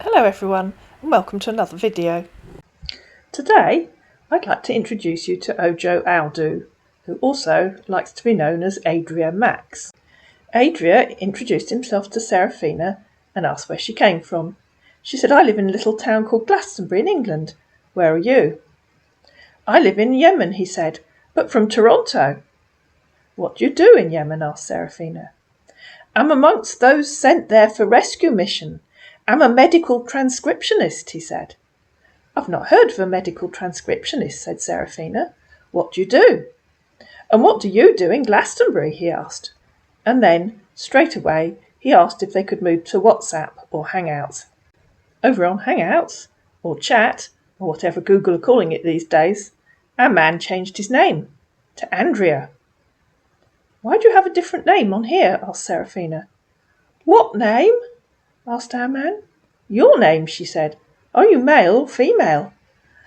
Hello everyone and welcome to another video. Today I'd like to introduce you to Ojo Aldu, who also likes to be known as Andrea Max. Andrea introduced himself to Serafina and asked where she came from. She said, "I live in a little town called Glastonbury in England. Where are you?" "I live in Yemen," he said, "but from Toronto." "What do you do in Yemen?" asked Serafina. "I'm amongst those sent there for rescue mission. I'm a medical transcriptionist," he said. "I've not heard of a medical transcriptionist," said Serafina. "What do you do?" "And what do you do in Glastonbury?" he asked. And then, straight away, he asked if they could move to WhatsApp or Hangouts. Over on Hangouts, or Chat, or whatever Google are calling it these days, our man changed his name to Andrea. "Why do you have a different name on here?" asked Serafina. "What name?" asked our man. "Your name," she said. "Are you male or female?"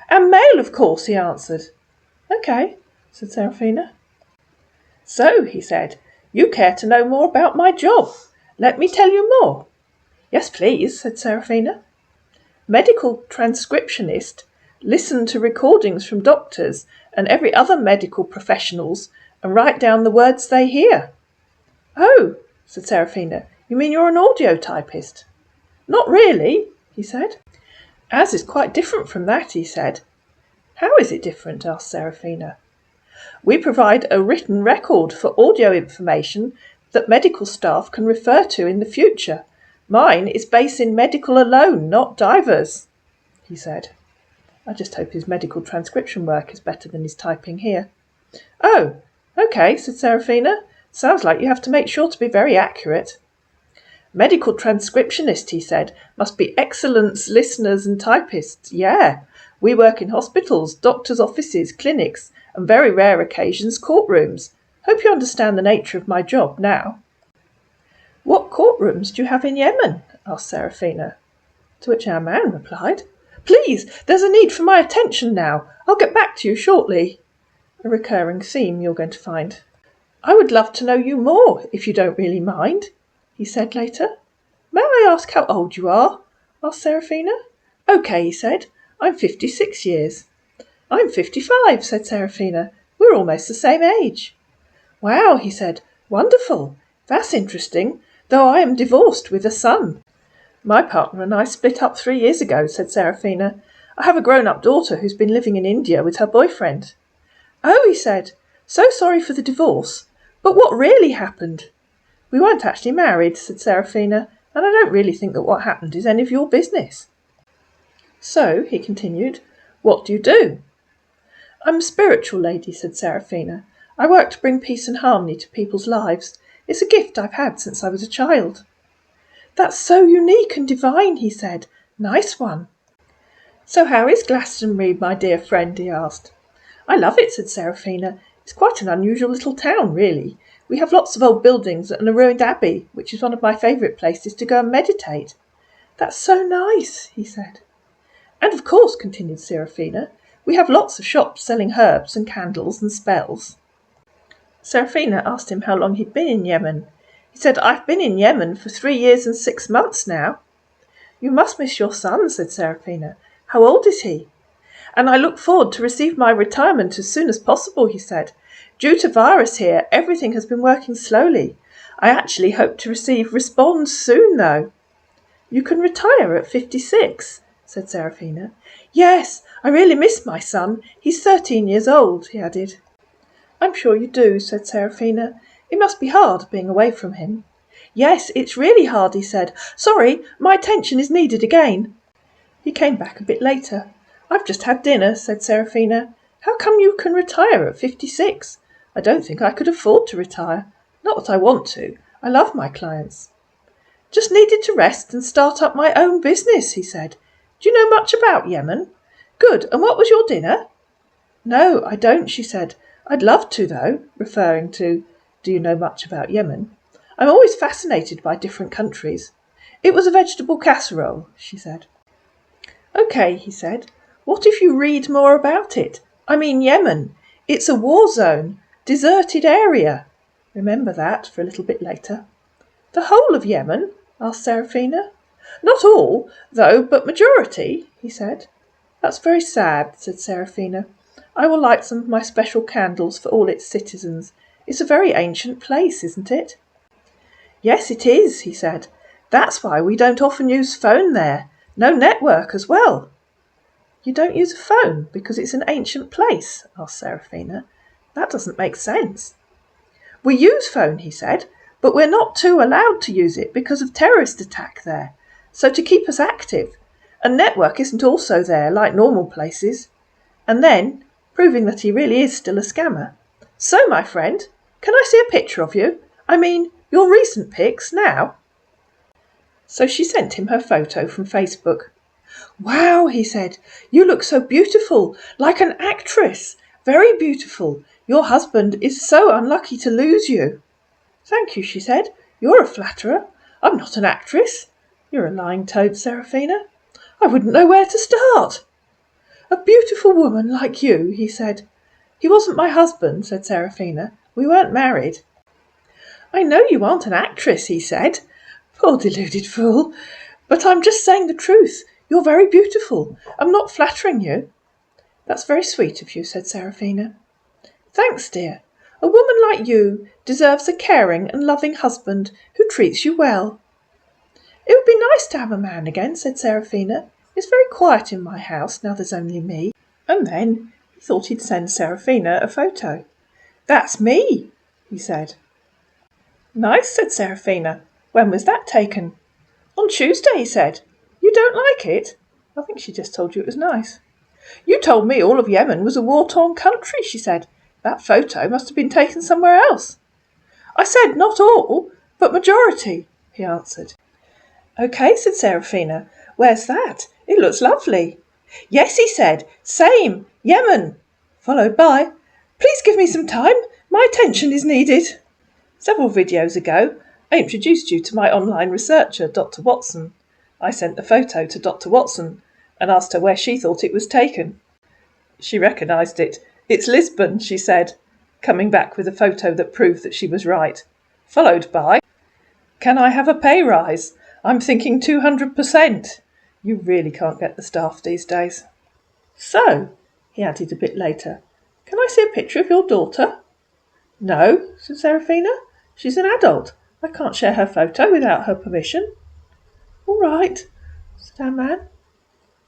"I'm male, of course," he answered. "Okay," said Serafina. "So," he said, "you care to know more about my job. Let me tell you more." "Yes, please," said Serafina. "Medical transcriptionist listen to recordings from doctors and every other medical professionals and write down the words they hear." "Oh," said Serafina, "you mean you're an audio typist?" "Not really," he said. "Ours is quite different from that," he said. "How is it different?" asked Serafina. "We provide a written record for audio information that medical staff can refer to in the future. Mine is based in medical alone, not divers," he said. I just hope his medical transcription work is better than his typing here. "Oh, okay," said Serafina. "Sounds like you have to make sure to be very accurate." "Medical transcriptionist," he said, "must be excellent listeners and typists. Yeah, we work in hospitals, doctors' offices, clinics, and very rare occasions courtrooms. Hope you understand the nature of my job now." "What courtrooms do you have in Yemen?" asked Serafina. To which our man replied, "Please, there's a need for my attention now. I'll get back to you shortly." A recurring theme you're going to find. "I would love to know you more, if you don't really mind," he said later. "May I ask how old you are?" asked Serafina. "Okay," he said. "I'm 56 years." "I'm 55, said Serafina. "We're almost the same age." "Wow," he said. "Wonderful. That's interesting, though I am divorced with a son." "My partner and I split up 3 years ago," said Serafina. "I have a grown-up daughter who's been living in India with her boyfriend." "Oh," he said. "So sorry for the divorce. But what really happened?" "We weren't actually married," said Serafina, "and I don't really think that what happened is any of your business." "So," he continued, "what do you do?" "I'm a spiritual lady," said Serafina. "I work to bring peace and harmony to people's lives. It's a gift I've had since I was a child." "That's so unique and divine," he said. "Nice one." "So how is Glastonbury, my dear friend?" he asked. "I love it," said Serafina. "It's quite an unusual little town, really. We have lots of old buildings and a ruined abbey, which is one of my favourite places to go and meditate." "That's so nice," he said. "And of course," continued Serafina, "we have lots of shops selling herbs and candles and spells." Serafina asked him how long he'd been in Yemen. He said, "I've been in Yemen for 3 years and 6 months now." "You must miss your son," said Serafina. "How old is he?" "And I look forward to receive my retirement as soon as possible," he said. "Due to virus here, everything has been working slowly. I actually hope to receive response soon, though." "You can retire at 56, said Serafina. "Yes, I really miss my son. He's 13 years old," he added. "I'm sure you do," said Serafina. "It must be hard being away from him." "Yes, it's really hard," he said. "Sorry, my attention is needed again." He came back a bit later. "I've just had dinner," said Serafina. "How come you can retire at 56? I don't think I could afford to retire. Not that I want to. I love my clients." "Just needed to rest and start up my own business," he said. "Do you know much about Yemen?" "Good. And what was your dinner?" "No, I don't," she said. "I'd love to, though," referring to, "Do you know much about Yemen? I'm always fascinated by different countries." "It was a vegetable casserole," she said. "Okay," he said. "What if you read more about it? I mean Yemen. It's a war zone, deserted area." Remember that for a little bit later. "The whole of Yemen?" asked Serafina. Not all, though, but majority, he said. That's very sad, said Seraphina. I will light some of my special candles for all its citizens. It's a very ancient place, isn't it? Yes, it is, he said. That's why we don't often use phone there. No network as well. You don't use a phone because it's an ancient place, asked Seraphina. That doesn't make sense. We use phone, he said, but we're not too allowed to use it because of terrorist attack there. So to keep us active. And network isn't also there like normal places. And then, proving that he really is still a scammer. So, my friend, can I see a picture of you? I mean, your recent pics now. So she sent him her photo from Facebook. Wow, he said, you look so beautiful, like an actress. Very beautiful. Your husband is so unlucky to lose you. Thank you, she said. You're a flatterer. I'm not an actress. You're a lying toad, Seraphina. I wouldn't know where to start. A beautiful woman like you, he said. He wasn't my husband, said Seraphina. We weren't married. I know you aren't an actress, he said. Poor deluded fool. But I'm just saying the truth. You're very beautiful. I'm not flattering you. That's very sweet of you, said Seraphina. Thanks, dear. A woman like you deserves a caring and loving husband who treats you well. It would be nice to have a man again, said Seraphina. It's very quiet in my house now there's only me. And then he thought he'd send Seraphina a photo. That's me, he said. Nice, said Seraphina. When was that taken? On Tuesday, he said. You don't like it? I think she just told you it was nice. You told me all of Yemen was a war-torn country, she said. That photo must have been taken somewhere else. I said not all, but majority, he answered. OK, said Seraphina. Where's that? It looks lovely. Yes, he said. Same. Yemen. Followed by, please give me some time. My attention is needed. Several videos ago, I introduced you to my online researcher, Dr. Watson. I sent the photo to Dr. Watson and asked her where she thought it was taken. She recognised it. It's Lisbon, she said, coming back with a photo that proved that she was right. Followed by, can I have a pay rise? I'm thinking 200%. You really can't get the staff these days. So, he added a bit later, can I see a picture of your daughter? No, said Seraphina. She's an adult. I can't share her photo without her permission. All right, said our man.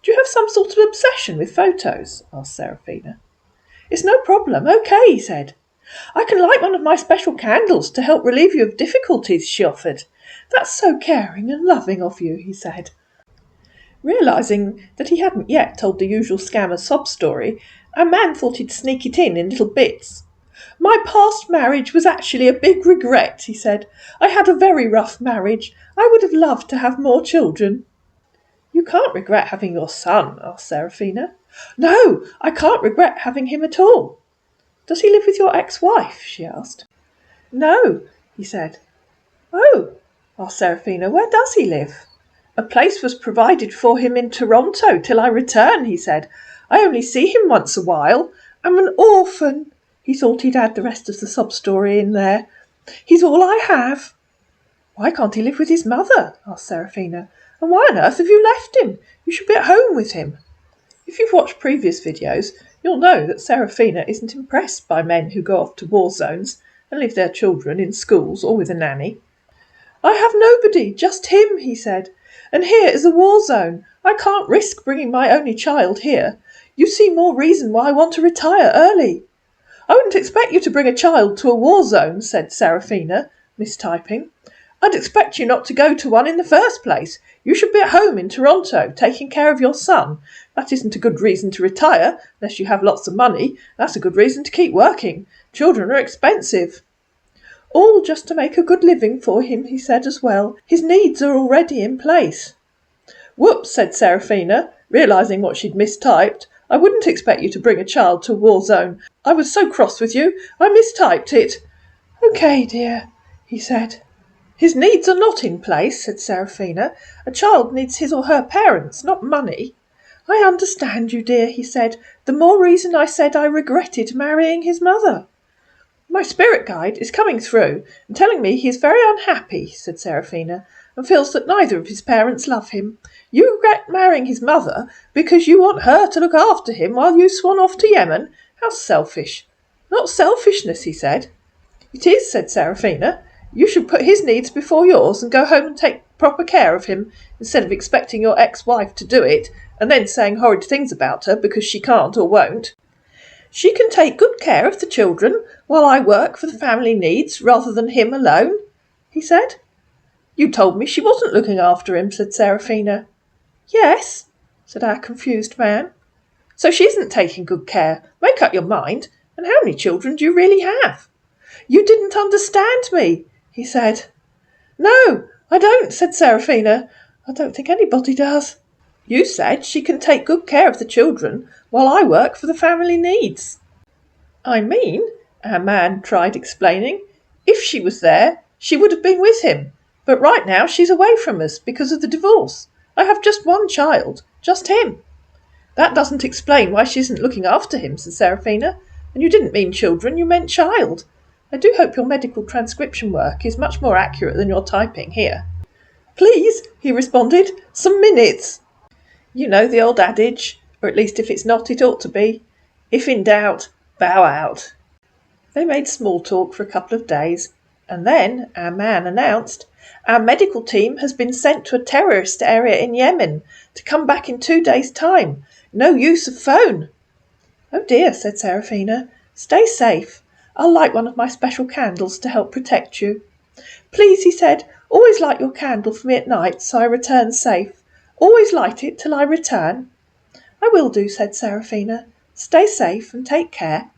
Do you have some sort of obsession with photos? Asked Seraphina. It's no problem. OK, he said. I can light one of my special candles to help relieve you of difficulties, she offered. That's so caring and loving of you, he said. Realising that he hadn't yet told the usual scammer sob story, our man thought he'd sneak it in little bits. My past marriage was actually a big regret, he said. I had a very rough marriage. I would have loved to have more children. You can't regret having your son, asked Seraphina. No, I can't regret having him at all. Does he live with your ex-wife? She asked. No, he said. Oh, asked Seraphina, where does he live? A place was provided for him in Toronto till I return, he said. I only see him once a while. I'm an orphan. He thought he'd add the rest of the sob story in there. He's all I have. Why can't he live with his mother? Asked Seraphina. And why on earth have you left him? You should be at home with him. If you've watched previous videos, you'll know that Seraphina isn't impressed by men who go off to war zones and leave their children in schools or with a nanny. I have nobody, just him, he said. And here is a war zone. I can't risk bringing my only child here. You see more reason why I want to retire early. I wouldn't expect you to bring a child to a war zone, said Seraphina, mistyping. I'd expect you not to go to one in the first place. You should be at home in Toronto, taking care of your son. That isn't a good reason to retire, unless you have lots of money. That's a good reason to keep working. Children are expensive. All just to make a good living for him, he said as well. His needs are already in place. Whoops, said Seraphina, realising what she'd mistyped. I wouldn't expect you to bring a child to a war zone. I was so cross with you, I mistyped it. OK, dear, he said. His needs are not in place, said Seraphina. A child needs his or her parents, not money. I understand you, dear, he said. The more reason I said I regretted marrying his mother. My spirit guide is coming through and telling me he is very unhappy, said Seraphina, and feels that neither of his parents love him. You regret marrying his mother because you want her to look after him while you swan off to Yemen. How selfish." "Not selfishness," he said. "It is," said Seraphina. "You should put his needs before yours and go home and take proper care of him, instead of expecting your ex-wife to do it and then saying horrid things about her because she can't or won't. She can take good care of the children while I work for the family needs rather than him alone," he said. "You told me she wasn't looking after him," said Seraphina. "Yes," said our confused man. "So she isn't taking good care. Make up your mind. And how many children do you really have?" "You didn't understand me," he said. "No, I don't," said Seraphina. "I don't think anybody does. You said she can take good care of the children while I work for the family needs." "I mean," our man tried explaining, "if she was there, she would have been with him. But right now she's away from us because of the divorce. I have just one child, just him." "That doesn't explain why she isn't looking after him," said Seraphina. "And you didn't mean children, you meant child. I do hope your medical transcription work is much more accurate than your typing here." "Please," he responded, "some minutes." You know the old adage, or at least if it's not, it ought to be. If in doubt, bow out. They made small talk for a couple of days, and then our man announced, "Our medical team has been sent to a terrorist area in Yemen to come back in 2 days' time. No use of phone." "Oh dear," said Seraphina. "Stay safe. I'll light one of my special candles to help protect you." "Please," he said, "always light your candle for me at night so I return safe. Always light it till I return." "I will do," said Seraphina. "Stay safe and take care."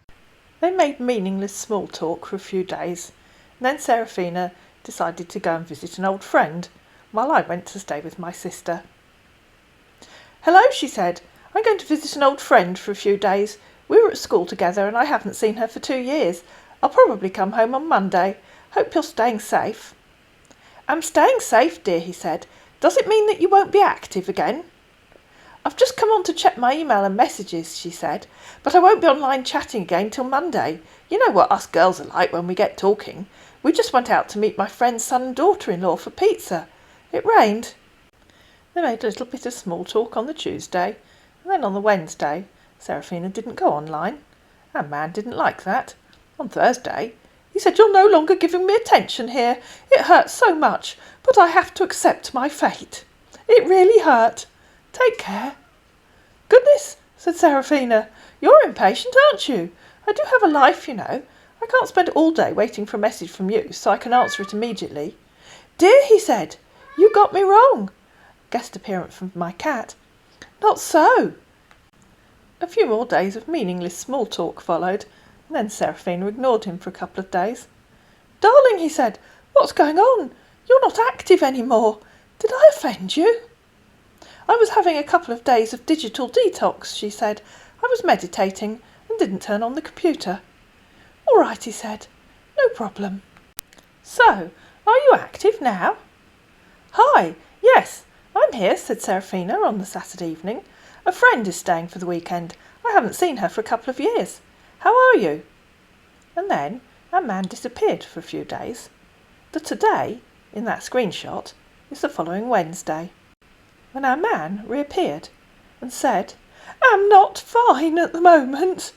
They made meaningless small talk for a few days, and then Seraphina decided to go and visit an old friend, while I went to stay with my sister. "Hello," she said. "I'm going to visit an old friend for a few days. We were at school together and I haven't seen her for 2 years. I'll probably come home on Monday. Hope you're staying safe." "I'm staying safe, dear," he said. "Does it mean that you won't be active again?" "I've just come on to check my email and messages," she said, "but I won't be online chatting again till Monday. You know what us girls are like when we get talking. We just went out to meet my friend's son and daughter-in-law for pizza. It rained." They made a little bit of small talk on the Tuesday, and then on the Wednesday, Seraphina didn't go online. Our man didn't like that. On Thursday, he said, "You're no longer giving me attention here. It hurts so much, but I have to accept my fate. It really hurt. Take care." "Goodness," said Seraphina, "you're impatient, aren't you? I do have a life, you know. I can't spend all day waiting for a message from you so I can answer it immediately." "Dear," he said, "you got me wrong." Guest appearance from my cat. "Not so." A few more days of meaningless small talk followed, and then Seraphina ignored him for a couple of days. "Darling," he said, "what's going on? You're not active anymore. Did I offend you?" "I was having a couple of days of digital detox," she said. "I was meditating and didn't turn on the computer." "All right," he said. "No problem." "So, are you active now?" "Hi, yes, I'm here," said Seraphina on the Saturday evening. "A friend is staying for the weekend. I haven't seen her for a couple of years. How are you?" And then our man disappeared for a few days. The today, in that screenshot, is the following Wednesday, when our man reappeared and said, "I'm not fine at the moment."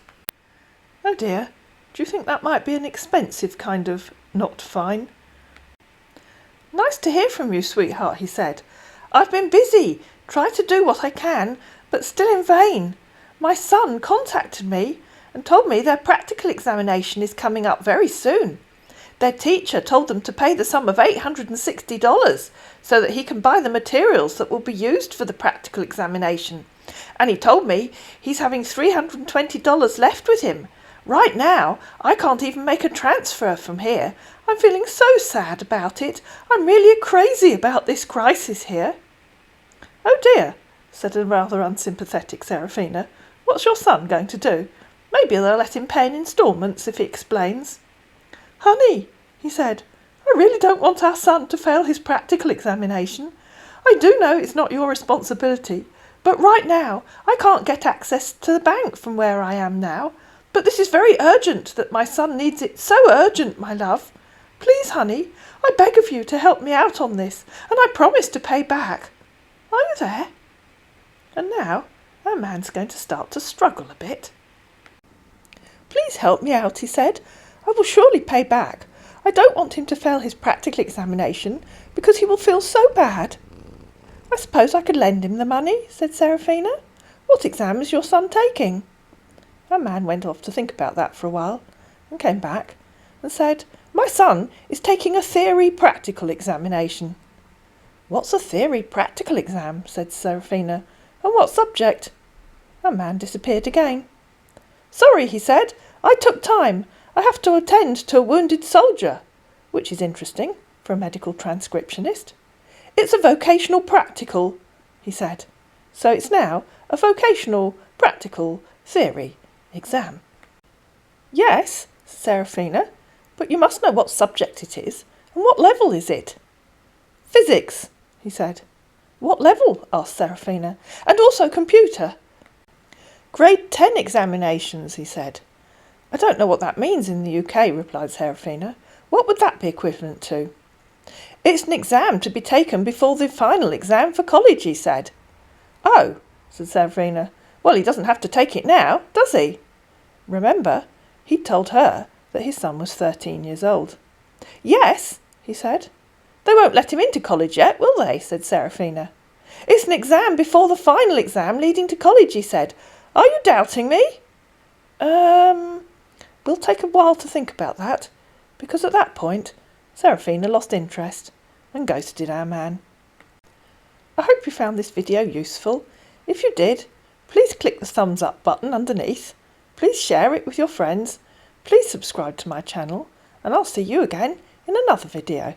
Oh dear, do you think that might be an expensive kind of not fine? "Nice to hear from you, sweetheart," he said. "I've been busy, tried to do what I can, but still in vain. My son contacted me and told me their practical examination is coming up very soon. Their teacher told them to pay the sum of $860 so that he can buy the materials that will be used for the practical examination. And he told me he's having $320 left with him. Right now, I can't even make a transfer from here. I'm feeling so sad about it. I'm really crazy about this crisis here." "Oh dear," said a rather unsympathetic Seraphina. "What's your son going to do? Maybe they'll let him pay in instalments if he explains." "Honey," he said, "I really don't want our son to fail his practical examination. I do know it's not your responsibility, but right now I can't get access to the bank from where I am now. But this is very urgent that my son needs it, so urgent, my love. Please, honey, I beg of you to help me out on this, and I promise to pay back. Are you there?" And now our man's going to start to struggle a bit. "Please help me out," he said. "I will surely pay back. I don't want him to fail his practical examination because he will feel so bad." "I suppose I could lend him the money," said Seraphina. "What exam is your son taking?" Our man went off to think about that for a while and came back and said, "My son is taking a theory practical examination." "What's a theory practical exam?" said Seraphina. "And what subject?" Our man disappeared again. "Sorry," he said, "I took time. I have to attend to a wounded soldier," which is interesting for a medical transcriptionist. "It's a vocational practical," he said. So it's now a vocational practical theory exam. "Yes," said Seraphina, "but you must know what subject it is, and what level is it?" "Physics," he said. "What level?" asked Seraphina. "And also computer." "Grade 10 examinations," he said. "I don't know what that means in the UK," replied Seraphina. "What would that be equivalent to?" "It's an exam to be taken before the final exam for college," he said. "Oh," said Seraphina. "Well, he doesn't have to take it now, does he?" Remember, he'd told her that his son was 13 years old. "Yes," he said. "They won't let him into college yet, will they?" said Seraphina. "It's an exam before the final exam leading to college," he said. "Are you doubting me?" We'll take a while to think about that, because at that point Seraphina lost interest and ghosted our man. I hope you found this video useful. If you did, please click the thumbs up button underneath. Please share it with your friends. Please subscribe to my channel, and I'll see you again in another video.